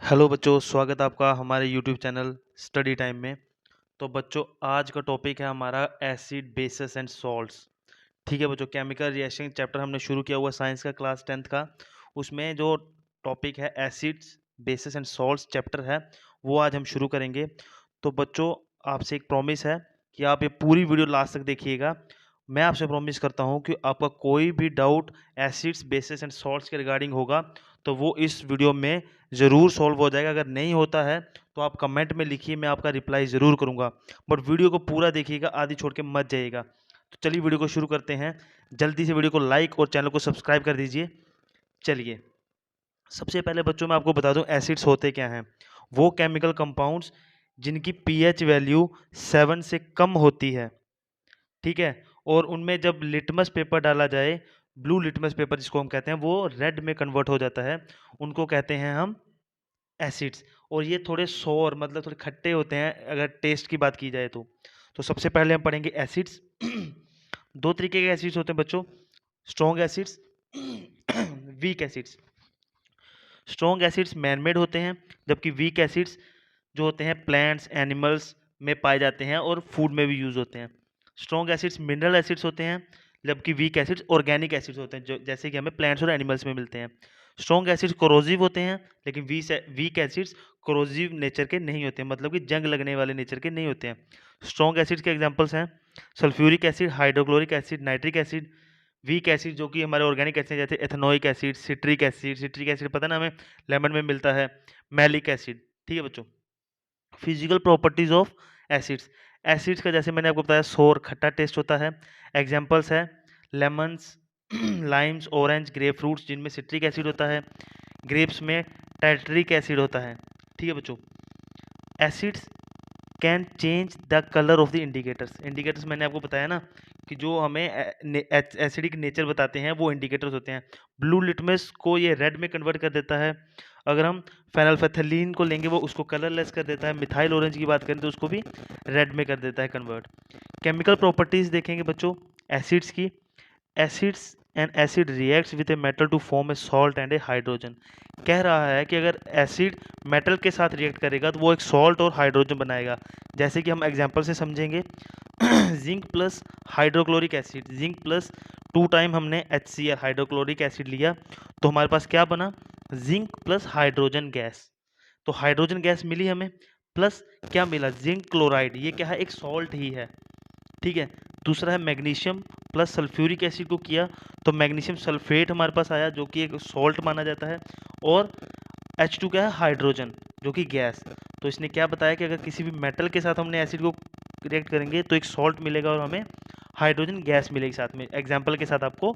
Hello बच्चों, स्वागत है आपका हमारे यूट्यूब चैनल स्टडी टाइम में। तो बच्चों, आज का टॉपिक है हमारा एसिड बेसिस एंड सॉल्ट्स। ठीक है बच्चों, केमिकल रिएक्शन चैप्टर हमने शुरू किया हुआ साइंस का क्लास 10th का। उसमें जो टॉपिक है acids bases and salts chapter है, वो आज हम शुरू करेंगे। तो बच्चों, आपसे एक प्रॉमिस है कि आप ये पूरी वीडियो लास्ट तक देखिएगा। मैं आपसे प्रॉमिस करता हूँ कि आपका कोई भी doubt acids bases and salts के रिगार्डिंग होगा तो वो इस वीडियो में ज़रूर सॉल्व हो जाएगा। अगर नहीं होता है तो आप कमेंट में लिखिए, मैं आपका रिप्लाई ज़रूर करूँगा। बट वीडियो को पूरा देखिएगा, आधी छोड़ के मत जाइएगा। तो चलिए वीडियो को शुरू करते हैं। जल्दी से वीडियो को लाइक और चैनल को सब्सक्राइब कर दीजिए। चलिए, सबसे पहले बच्चों मैं आपको बता दूं एसिड्स होते क्या हैं। वो केमिकल कंपाउंड्स जिनकी पीएच वैल्यू 7 से कम होती है, ठीक है, और उनमें जब लिटमस पेपर डाला जाए, ब्लू लिटमस पेपर जिसको हम कहते हैं, वो रेड में कन्वर्ट हो जाता है, उनको कहते हैं हम एसिड्स। और ये थोड़े सोर मतलब थोड़े खट्टे होते हैं अगर टेस्ट की बात की जाए तो सबसे पहले हम पढ़ेंगे एसिड्स। दो तरीके के एसिड्स होते हैं बच्चों, strong acids, weak acids. Strong acids manmade होते हैं, जबकि वीक एसिड्स जो होते हैं प्लांट्स एनिमल्स में पाए जाते हैं और फूड में भी यूज होते हैं। स्ट्रॉन्ग एसिड्स मिनरल एसिड्स होते हैं, जबकि वीक एसिड्स ऑर्गेनिक एसिड्स होते हैं, जो जैसे कि हमें प्लांट्स और एनिमल्स में मिलते हैं। स्ट्रॉन्ग एसिड्स कोरोजिव होते हैं, लेकिन वीक एसिड्स कोरोजिव नेचर के नहीं होते हैं, मतलब कि जंग लगने वाले नेचर के नहीं होते हैं। स्ट्रॉन्ग एसिड्स के एग्जांपल्स हैं sulphuric acid, hydrochloric acid, nitric acid. Weak acid जो कि हमारे ऑर्गेनिक एसिड जैसे एथेनोइक एसिड, सिट्रिक एसिड पता ना हमें लेमन में मिलता है, मैलिक एसिड। ठीक है बच्चों, physical properties of acids. Acids का जैसे मैंने आपको बताया सोर खट्टा टेस्ट होता है। एग्जांपल्स है lemons, limes, orange, grape fruits जिनमें सिट्रिक एसिड होता है, ग्रेप्स में टाइट्रिक एसिड होता है। ठीक है बच्चों, acids can change the colour of the indicators. Indicators मैंने आपको बताया ना कि जो हमें एसिडिक नेचर बताते हैं वो इंडिकेटर्स होते हैं। ब्लू लिटमस को ये रेड में कन्वर्ट कर देता है। अगर हम फेनल्फेथलीन को लेंगे वो उसको कलरलेस कर देता है। मिथाइल ऑरेंज की बात करें तो उसको भी रेड में कर देता है कन्वर्ट। केमिकल प्रॉपर्टीज देखेंगे बच्चों एसिड्स की। Acids and acid reacts with a metal to form a salt and a hydrogen. कह रहा है कि अगर एसिड मेटल के साथ रिएक्ट करेगा तो वो एक सॉल्ट और हाइड्रोजन बनाएगा। जैसे कि हम एग्जांपल से समझेंगे zinc plus hydrochloric acid, zinc plus 2 time हमने HCl हाइड्रोक्लोरिक एसिड लिया तो हमारे पास क्या बना, जिंक प्लस हाइड्रोजन गैस। तो हाइड्रोजन गैस मिली हमें, प्लस क्या मिला, जिंक क्लोराइड। ये क्या है, एक सॉल्ट ही है। ठीक है, दूसरा है मैग्नीशियम प्लस सल्फ्यूरिक एसिड को किया तो मैग्नीशियम सल्फेट हमारे पास आया जो कि एक सॉल्ट माना जाता है। और H2 क्या है, हाइड्रोजन जो कि गैस। तो इसने क्या बताया कि अगर किसी भी मेटल के साथ हमने एसिड को रिएक्ट करेंगे तो एक सॉल्ट मिलेगा और हमें हाइड्रोजन गैस मिलेगी साथ में। एग्जाम्पल के साथ आपको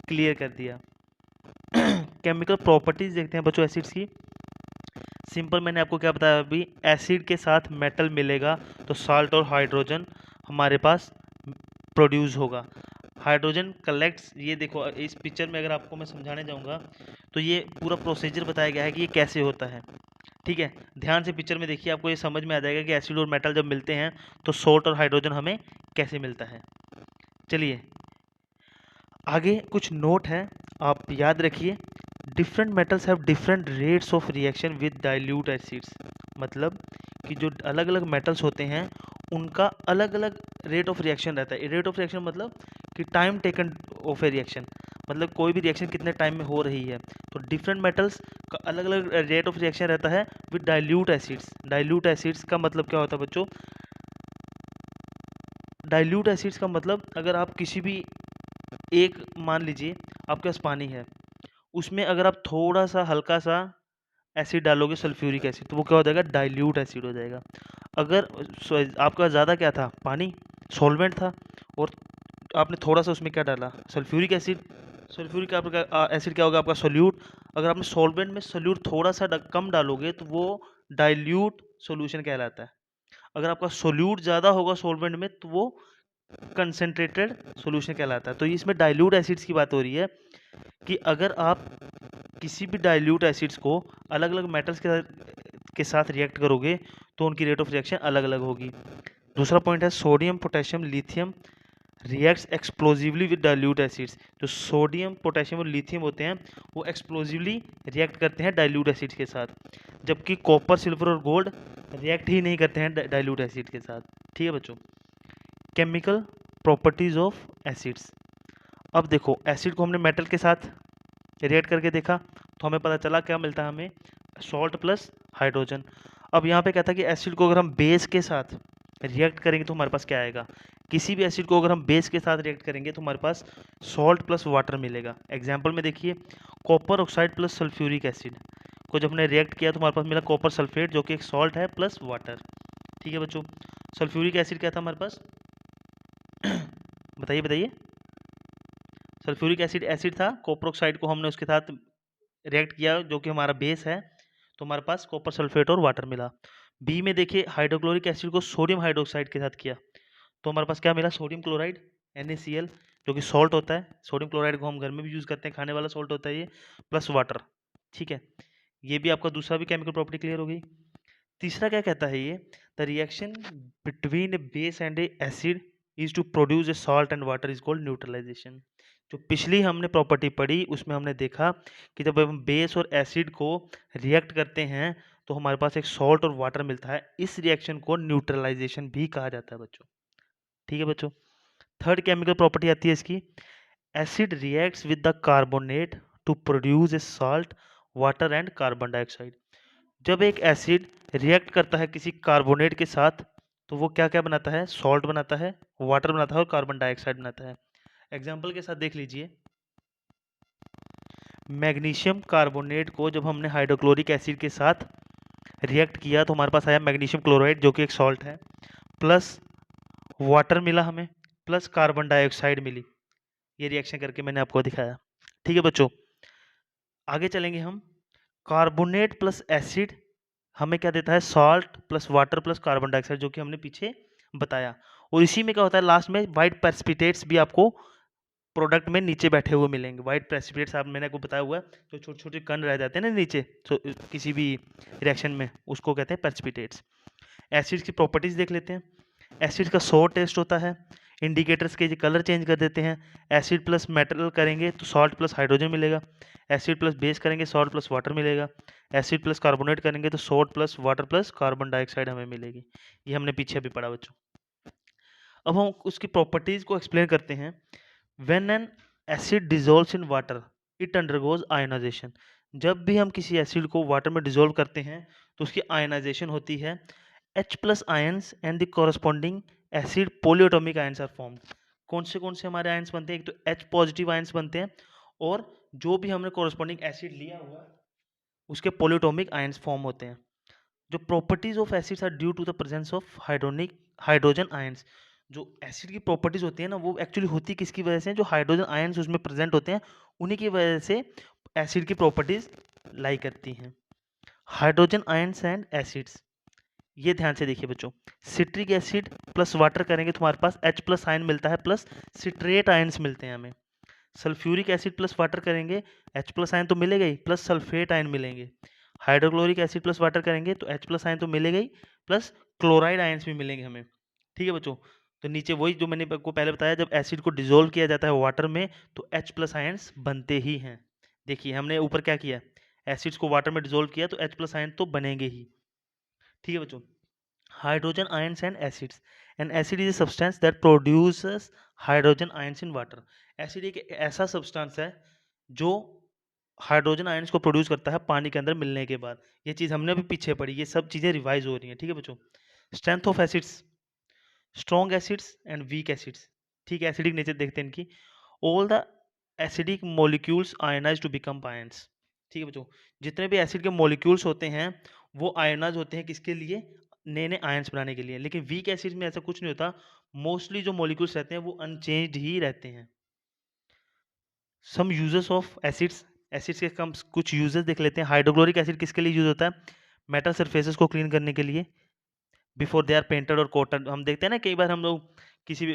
क्लियर कर दिया। केमिकल प्रॉपर्टीज देखते हैं बच्चों एसिड्स की। सिंपल मैंने आपको क्या बताया अभी, एसिड के साथ मेटल मिलेगा तो साल्ट और हाइड्रोजन हमारे पास प्रोड्यूस होगा। हाइड्रोजन कलेक्ट्स, ये देखो इस पिक्चर में अगर आपको मैं समझाने जाऊंगा तो ये पूरा प्रोसीजर बताया गया है कि ये कैसे होता है। ठीक है, ध्यान से पिक्चर में देखिए, आपको ये समझ में आ जाएगा कि एसिड और मेटल जब मिलते हैं तो सॉल्ट और हाइड्रोजन हमें कैसे मिलता है। चलिए आगे कुछ नोट है, आप याद रखिए। Different metals have different rates of reaction with dilute acids. मतलब कि जो अलग अलग मेटल्स होते हैं उनका अलग अलग रेट ऑफ रिएक्शन रहता है। रेट ऑफ रिएक्शन मतलब कि time taken of A reaction, मतलब कोई भी रिएक्शन कितने टाइम में हो रही है। तो डिफरेंट मेटल्स का अलग अलग रेट ऑफ रिएक्शन रहता है with dilute acids. Dilute acids का मतलब क्या होता है बच्चों, डाइल्यूट एसिड्स का मतलब अगर आप किसी भी एक, मान लीजिए आपके पास पानी है, उसमें अगर आप थोड़ा सा हल्का सा एसिड डालोगे सल्फ्यूरिक एसिड तो वो क्या हो जाएगा, डाइल्यूट एसिड हो जाएगा। अगर आपका ज़्यादा क्या था, पानी सॉल्वेंट था, और आपने थोड़ा सा उसमें क्या डाला, सल्फ्यूरिक एसिड। सल्फ्यूरिक आपका एसिड क्या होगा, आपका सोल्यूट। अगर आपने सॉल्वेंट में सोल्यूट थोड़ा सा कम डालोगे तो वो डाइल्यूट सॉल्यूशन कहलाता है। अगर आपका सोल्यूट ज़्यादा होगा सॉल्वेंट में तो वो कंसेंट्रेटेड सॉल्यूशन कहलाता है। तो इसमें डाइल्यूट एसिड्स की बात हो रही है कि अगर आप किसी भी डाइल्यूट एसिड्स को अलग अलग मेटल्स के साथ रिएक्ट करोगे तो उनकी रेट ऑफ रिएक्शन अलग अलग होगी। दूसरा पॉइंट है sodium, potassium, lithium reacts explosively with dilute acids. जो सोडियम पोटेशियम और लिथियम होते हैं वो एक्सप्लोजिवली रिएक्ट करते हैं डाइल्यूट एसिड्स के साथ, जबकि कॉपर सिल्वर और गोल्ड रिएक्ट ही नहीं करते हैं डाइल्यूट एसिड के साथ। ठीक है बच्चों। Chemical properties of acids. अब देखो एसिड को हमने मेटल के साथ रिएक्ट करके देखा तो हमें पता चला क्या मिलता है हमें, सॉल्ट प्लस हाइड्रोजन। अब यहाँ पे कहता है कि एसिड को अगर हम बेस के साथ रिएक्ट करेंगे तो हमारे पास क्या आएगा, किसी भी एसिड को अगर हम बेस के साथ रिएक्ट करेंगे तो हमारे पास सॉल्ट प्लस वाटर मिलेगा। एग्जाम्पल में देखिए, copper oxide plus sulphuric acid को जब हमने रिएक्ट किया तो हमारे पास मिला कॉपर सल्फेट जो कि एक सॉल्ट है प्लस वाटर। ठीक है बच्चों। सल्फ्यूरिक एसिड क्या था हमारे पास बताइए बताइए। सल्फ्यूरिक एसिड एसिड था, कॉपर ऑक्साइड को हमने उसके साथ रिएक्ट किया जो कि हमारा बेस है, तो हमारे पास कॉपर सल्फेट और वाटर मिला। बी में देखिए हाइड्रोक्लोरिक एसिड को सोडियम हाइड्रोक्साइड के साथ किया तो हमारे पास क्या मिला, सोडियम क्लोराइड NaCl जो कि सॉल्ट होता है। सोडियम क्लोराइड को हम घर में भी यूज़ करते हैं, खाने वाला सॉल्ट होता है ये, प्लस वाटर। ठीक है, ये भी आपका दूसरा भी केमिकल प्रॉपर्टी क्लियर हो गई। तीसरा क्या कहता है ये, the reaction between a base and a acid is to produce a salt and water is called neutralisation. जो पिछली हमने प्रॉपर्टी पढ़ी उसमें हमने देखा कि जब हम बेस और एसिड को रिएक्ट करते हैं तो हमारे पास एक सॉल्ट और वाटर मिलता है। इस रिएक्शन को न्यूट्रलाइजेशन भी कहा जाता है बच्चों। ठीक है बच्चों। थर्ड केमिकल प्रॉपर्टी आती है इसकी, acid reacts with the carbonate to produce a salt water and carbon dioxide. जब एक एसिड रिएक्ट करता है किसी कार्बोनेट के साथ तो वो क्या क्या बनाता है, सॉल्ट बनाता है, वाटर बनाता है और कार्बन डाइऑक्साइड बनाता है। एग्जाम्पल के साथ देख लीजिए, मैग्नीशियम कार्बोनेट को जब हमने हाइड्रोक्लोरिक एसिड के साथ रिएक्ट किया तो हमारे पास आया मैग्नीशियम क्लोराइड जो कि एक सॉल्ट है, प्लस वाटर मिला हमें, प्लस कार्बन डाइऑक्साइड मिली। ये रिएक्शन करके मैंने आपको दिखाया। ठीक है बच्चों, आगे चलेंगे हम। कार्बोनेट प्लस एसिड हमें क्या देता है, salt plus water plus carbon dioxide जो कि हमने पीछे बताया। और इसी में क्या होता है लास्ट में वाइट प्रेसिपिटेट्स भी आपको प्रोडक्ट में नीचे बैठे हुए मिलेंगे। वाइट प्रेसिपिटेट्स आप मैंने आपको बताया हुआ है, तो छोटे छोटे कण रह जाते हैं ना नीचे, तो किसी भी रिएक्शन में उसको कहते हैं प्रेसिपिटेट्स। एसिड्स की प्रॉपर्टीज देख लेते हैं। एसिड का सोर टेस्ट होता है, इंडिकेटर्स के कलर चेंज कर देते हैं। एसिड प्लस मेटल करेंगे तो सॉल्ट प्लस हाइड्रोजन मिलेगा, एसिड प्लस बेस करेंगे सॉल्ट प्लस वाटर मिलेगा, एसिड प्लस कार्बोनेट करेंगे तो salt plus water plus carbon dioxide हमें मिलेगी। ये हमने पीछे अभी पढ़ा बच्चों। अब हम उसकी प्रॉपर्टीज को एक्सप्लेन करते हैं। When an acid dissolves in water it undergoes ionisation. जब भी हम किसी एसिड को वाटर में डिजोल्व करते हैं तो उसकी आयोनाइजेशन होती है। H plus ions and the corresponding acid polyatomic ions are formed. कौन से हमारे आयंस बनते हैं, एक तो H पॉजिटिव आयंस बनते हैं और जो भी हमने कॉरस्पॉन्डिंग एसिड लिया हुआ है उसके पॉलीएटॉमिक आयंस फॉर्म होते हैं। जो properties of acids are due to the presence of hydrogen ions. जो एसिड की प्रॉपर्टीज होती है ना वो एक्चुअली होती किसकी वजह से, जो हाइड्रोजन आयंस उसमें प्रेजेंट होते हैं उन्हीं की वजह से एसिड की प्रॉपर्टीज लाई करती हैं। हाइड्रोजन आयंस एंड एसिड्स, ये ध्यान से देखिए बच्चों। सिट्रिक एसिड प्लस वाटर करेंगे तो हमारे पास H प्लस आयन मिलता है प्लस सिट्रेट आयंस मिलते हैं हमें। सल्फ्यूरिक एसिड प्लस वाटर करेंगे H प्लस आयन तो मिलेगा ही प्लस सल्फेट आयन मिलेंगे। हाइड्रोक्लोरिक एसिड प्लस वाटर करेंगे तो H प्लस आयन तो मिलेगा ही प्लस क्लोराइड आयंस भी मिलेंगे हमें। ठीक है बच्चों। तो नीचे वही जो मैंने आपको पहले बताया, जब एसिड को डिजोल्व किया जाता है वाटर में तो H प्लस आयंस बनते ही हैं। देखिए हमने ऊपर क्या किया, एसिड्स को वाटर में डिजोल्व किया तो H प्लस आयन तो बनेंगे ही। ठीक है बच्चों। Hydrogen ions and acids. N acid is a substance that produces hydrogen ions in water. Acid एक ऐसा सब्सटेंस है जो हाइड्रोजन आयंस को प्रोड्यूस करता है पानी के अंदर मिलने के बाद। ये चीज़ हमने अभी पीछे पढ़ी, ये सब चीज़ें रिवाइज हो रही हैं। ठीक है बच्चों। Strength of acids, strong acids and weak acids. ठीक है, एसिडिक नेचर देखते हैं इनकी। All the acidic molecules ionise to become ions. ठीक है बच्चों, जितने भी एसिड के मॉलिक्यूल्स होते हैं वो आयनाइज होते हैं किसके लिए, नए नए आयंस बनाने के लिए। लेकिन वीक एसिड में ऐसा कुछ नहीं होता, मोस्टली जो मॉलिक्यूल्स रहते हैं वो अनचेंज्ड ही रहते हैं। Some uses of acids, acids के कम कुछ यूजेस देख लेते हैं। हाइड्रोक्लोरिक एसिड किसके लिए यूज होता है, मेटल सरफेसेस को क्लीन करने के लिए बिफोर दे आर पेंटेड और कोटेड। हम देखते हैं ना कई बार हम लोग किसी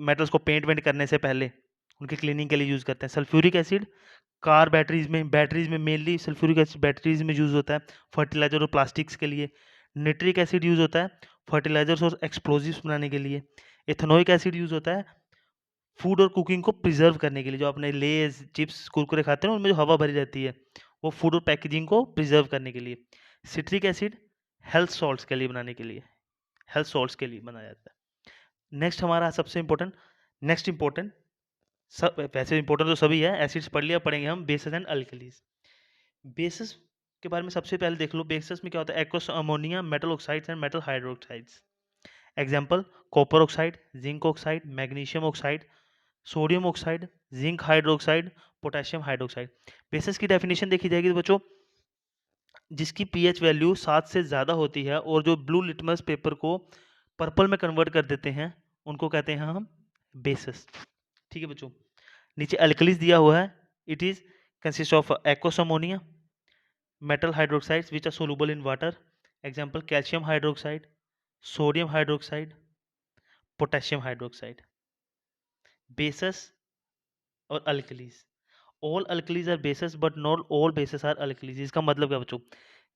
मेटल्स को पेंट वेंट करने से पहले उनकी क्लीनिंग के लिए यूज करते हैं। सल्फ्यूरिक एसिड कार बैटरीज में मेनली सल्फ्यूरिक एसिड बैटरीज में यूज होता है, फर्टिलाइजर और प्लास्टिक्स के लिए। निट्रिक एसिड यूज होता है फर्टिलाइजर्स और एक्सप्लोजिव्स बनाने के लिए। इथेनोइक एसिड यूज होता है फूड और कुकिंग को प्रिजर्व करने के लिए, जो आपने लेज चिप्स कुरकुरे खाते हैं ना, उनमें जो हवा भरी रहती है, वो फूड और पैकेजिंग को प्रिजर्व करने के लिए। सिट्रिक एसिड हेल्थ सॉल्ट्स के लिए बनाने के लिए, हेल्थ सॉल्ट्स के लिए बनाया जाता है। नेक्स्ट हमारा सबसे इम्पोर्टेंट, नेक्स्ट इम्पोर्टेंट, सब वैसे इम्पोर्टेंट तो सभी है, एसिड्स पढ़ लिया, पढ़ेंगे हम बेसिस एंड अल्कलीज। बेसिस के बारे में सबसे पहले देख लो, बेसिस में क्या होता है, aqueous ammonia, metal oxides and metal hydroxides. Example copper oxide, zinc oxide, magnesium oxide, sodium oxide, zinc hydroxide, potassium hydroxide. Basis की डेफिनेशन देखी जाएगी तो बच्चों, जिसकी पीएच वैल्यू 7 से ज़्यादा होती है और जो ब्लू लिटमस पेपर को पर्पल में कन्वर्ट कर देते हैं, उनको कहते हैं हम बेसिस। ठीक है बच्चों, नीचे अल्कलीज दिया हुआ है, it is consist of aqueous ammonia, metal hydroxides which are soluble in water, example calcium hydroxide, sodium hydroxide, potassium hydroxide. Bases और alkalis, all alkalis are bases but not all bases are alkalis। इसका मतलब क्या बच्चों,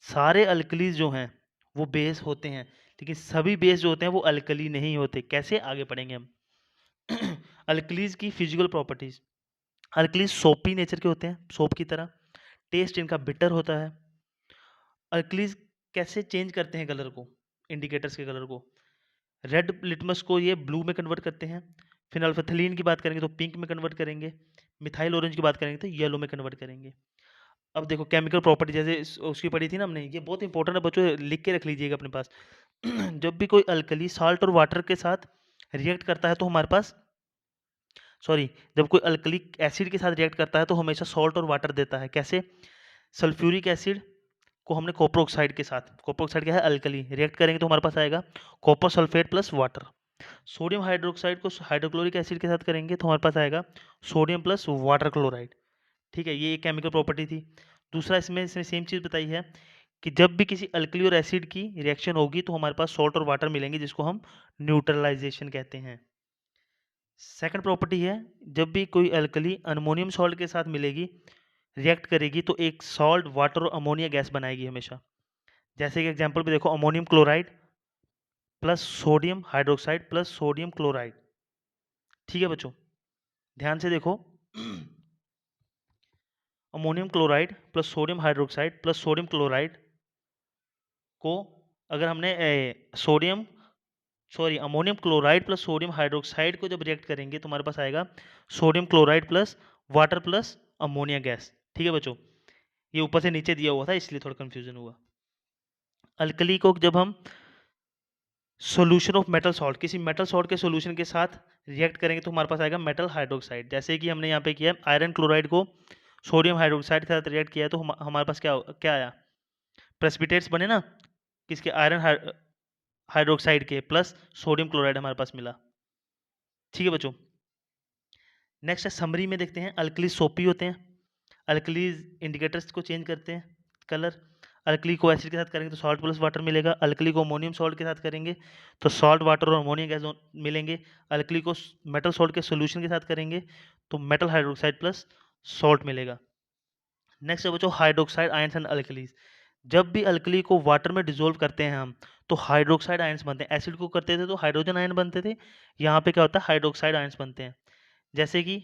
सारे alkalis जो हैं वो base होते हैं, लेकिन सभी बेस जो होते हैं वो अल्कली नहीं होते। कैसे, आगे पढ़ेंगे हम। अल्कलीज की फिजिकल प्रॉपर्टीज, अल्कलीज सोपी नेचर के होते हैं, सोप की तरह, टेस्ट इनका बिटर होता है। अल्कलीज कैसे चेंज करते हैं कलर को, इंडिकेटर्स के कलर को, रेड लिटमस को ये ब्लू में कन्वर्ट करते हैं, फिनाल्फेथलीन की बात करेंगे तो पिंक में कन्वर्ट करेंगे, मिथाइल ऑरेंज की बात करेंगे तो येलो में कन्वर्ट करेंगे। अब देखो केमिकल प्रॉपर्टी जैसे उसकी पढ़ी थी ना हमने, ये बहुत इंपॉर्टेंट है बच्चों, लिख के रख लीजिएगा अपने पास। जब भी कोई अल्कली साल्ट और वाटर के साथ रिएक्ट करता है तो हमारे पास, सॉरी, जब कोई अल्कली एसिड के साथ रिएक्ट करता है तो हमेशा सॉल्ट और वाटर देता है। कैसे, सल्फ्यूरिक एसिड को हमने कॉपर ऑक्साइड के साथ, कॉपर ऑक्साइड क्या है, अल्कली, रिएक्ट करेंगे तो हमारे पास आएगा copper sulphate plus water. Sodium hydroxide को हाइड्रोक्लोरिक एसिड के साथ करेंगे तो हमारे पास आएगा सोडियम प्लस वाटर क्लोराइड। ठीक है, ये एक केमिकल प्रॉपर्टी थी। दूसरा इसमें इसने सेम चीज़ बताई है कि जब भी किसी अल्कली और एसिड की रिएक्शन होगी तो हमारे पास सॉल्ट और वाटर मिलेंगे, जिसको हम न्यूट्रलाइजेशन कहते हैं। सेकंड प्रॉपर्टी है, जब भी कोई अल्कली अमोनियम सॉल्ट के साथ मिलेगी, रिएक्ट करेगी तो एक सॉल्ट, वाटर और अमोनिया गैस बनाएगी हमेशा। जैसे कि एग्जांपल पे देखो, ammonium chloride plus sodium hydroxide plus sodium chloride. ठीक है बच्चों, ध्यान से देखो, ammonium chloride plus sodium hydroxide plus sodium chloride को अगर हमने sodium, sorry, ammonium chloride plus sodium hydroxide को जब रिएक्ट करेंगे तो हमारे पास आएगा sodium chloride plus water plus ammonia gas. ठीक है बच्चों, ये ऊपर से नीचे दिया हुआ था इसलिए थोड़ा कंफ्यूजन हुआ। अल्कली को जब हम सॉल्यूशन ऑफ मेटल सॉल्ट, किसी मेटल सॉल्ट के सॉल्यूशन के साथ रिएक्ट करेंगे तो हमारे पास आएगा मेटल हाइड्रोक्साइड। जैसे कि हमने यहाँ पे किया आयरन क्लोराइड को सोडियम हाइड्रोक्साइड के साथ रिएक्ट किया तो हमारे पास क्या क्या आया, प्रेसिपिटेट्स बने ना, किसके, आयरन हाइड्रोक्साइड के प्लस सोडियम क्लोराइड हमारे पास मिला। ठीक है बच्चों, नेक्स्ट है समरी में देखते हैं, अल्कलीज सोपी होते हैं, अल्कलीज इंडिकेटर्स को चेंज करते हैं कलर। अल्कली को एसिड के साथ करेंगे तो सॉल्ट प्लस वाटर मिलेगा, अल्कली को अमोनियम सॉल्ट के साथ करेंगे तो सॉल्ट वाटर और अमोनिया गैस मिलेंगे, अल्कली को मेटल सॉल्ट के सोल्यूशन के साथ करेंगे तो मेटल हाइड्रोक्साइड प्लस सॉल्ट मिलेगा। नेक्स्ट है बच्चों हाइड्रोक्साइड आयंस एंड अल्कलीज, जब भी अल्कली को वाटर में डिसोल्व करते हैं हम तो हाइड्रोक्साइड आयंस बनते हैं। एसिड को करते थे तो हाइड्रोजन आयन बनते थे, यहाँ पे क्या होता है, हाइड्रोक्साइड आयंस बनते हैं। जैसे कि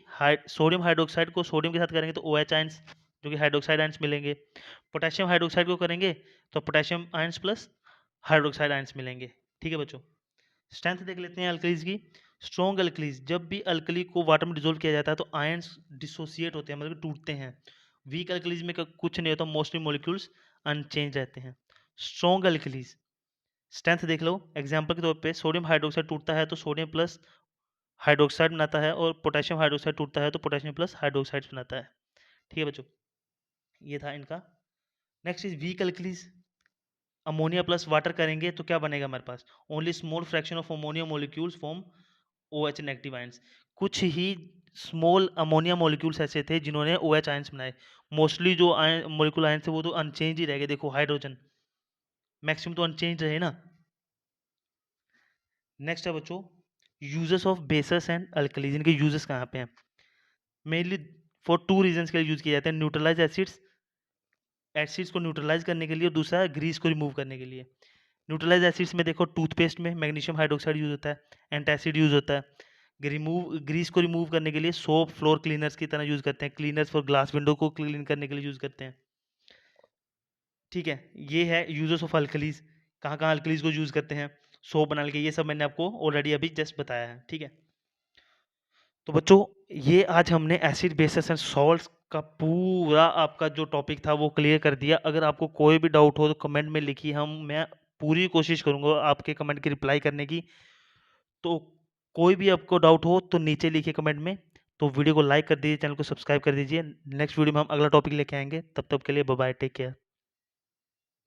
सोडियम हाइड्रोक्साइड को सोडियम के साथ करेंगे तो OH आयंस, जो कि हाइड्रोक्साइड आयंस मिलेंगे। पोटेशियम हाइड्रोक्साइड को करेंगे तो potassium ions plus hydroxide ions मिलेंगे। ठीक है बच्चों, स्ट्रेंथ देख लेते हैं अल्कलीज की। स्ट्रॉन्ग अल्कलीज, जब भी अल्कली को वाटर में डिसोल्व किया जाता है तो आयंस डिसोसिएट होते हैं, मतलब टूटते हैं। वीक अल्कलीज में कुछ नहीं होता, मोस्टली मॉलिक्यूल्स अनचेंज रहते हैं। स्ट्रॉन्ग अल्कलीज स्ट्रेंथ देख लो, एग्जाम्पल के तौर पे सोडियम हाइड्रोक्साइड टूटता है तो सोडियम प्लस हाइड्रोक्साइड बनाता है, और पोटेशियम हाइड्रोक्साइड टूटता है तो पोटेशियम प्लस हाइड्रोक्साइड बनाता है। ठीक है बच्चों, ये था इनका। Next is weak alkalis, ammonia plus water करेंगे तो क्या बनेगा हमारे पास, only small fraction of ammonia molecules form OH negative ions. कुछ ही स्मॉल अमोनिया मॉलिक्यूल्स ऐसे थे जिन्होंने OH आयंस बनाए, मोस्टली जो मॉलिक्यूल आयंस थे वो तो अनचेंज ही रह गए। देखो हाइड्रोजन मैक्सिमम तो अनचेंज रहे ना। नेक्स्ट है बच्चों uses of bases and alkalis, इनके यूजेस कहाँ पे हैं, मेनली फॉर 2 रीजंस के लिए यूज किए जाते हैं, न्यूट्रलाइज एसिड्स, एसिड्स को न्यूट्रलाइज करने के लिए, और दूसरा ग्रीस को रिमूव करने के लिए। न्यूट्रलाइज एसिड्स में देखो टूथपेस्ट में मैग्नीशियम हाइड्रोक्साइड यूज होता है, एंटासिड यूज होता है। ग्रीस को रिमूव करने के लिए सोप फ्लोर क्लीनर्स की तरह यूज़ करते हैं, क्लीनर्स फॉर ग्लास विंडो को क्लीन करने के लिए यूज़ करते हैं। ठीक है, ये है यूजेस ऑफ अल्कलीज, कहाँ कहाँ अल्कलीज को यूज़ करते हैं सोप बनाने के, ये सब मैंने आपको ऑलरेडी अभी जस्ट बताया है। ठीक है, तो बच्चों ये आज हमने एसिड बेसिस एंड सॉल्ट्स का पूरा आपका जो टॉपिक था वो क्लियर कर दिया। अगर आपको कोई भी डाउट हो तो कमेंट में लिखिए, मैं पूरी कोशिश करूंगा आपके कमेंट की रिप्लाई करने की। तो कोई भी आपको डाउट हो तो नीचे लिखिए कमेंट में। तो वीडियो को लाइक कर दीजिए, चैनल को सब्सक्राइब कर दीजिए। नेक्स्ट वीडियो में हम अगला टॉपिक लेके आएंगे, तब तक के लिए बाय बाय, टेक केयर।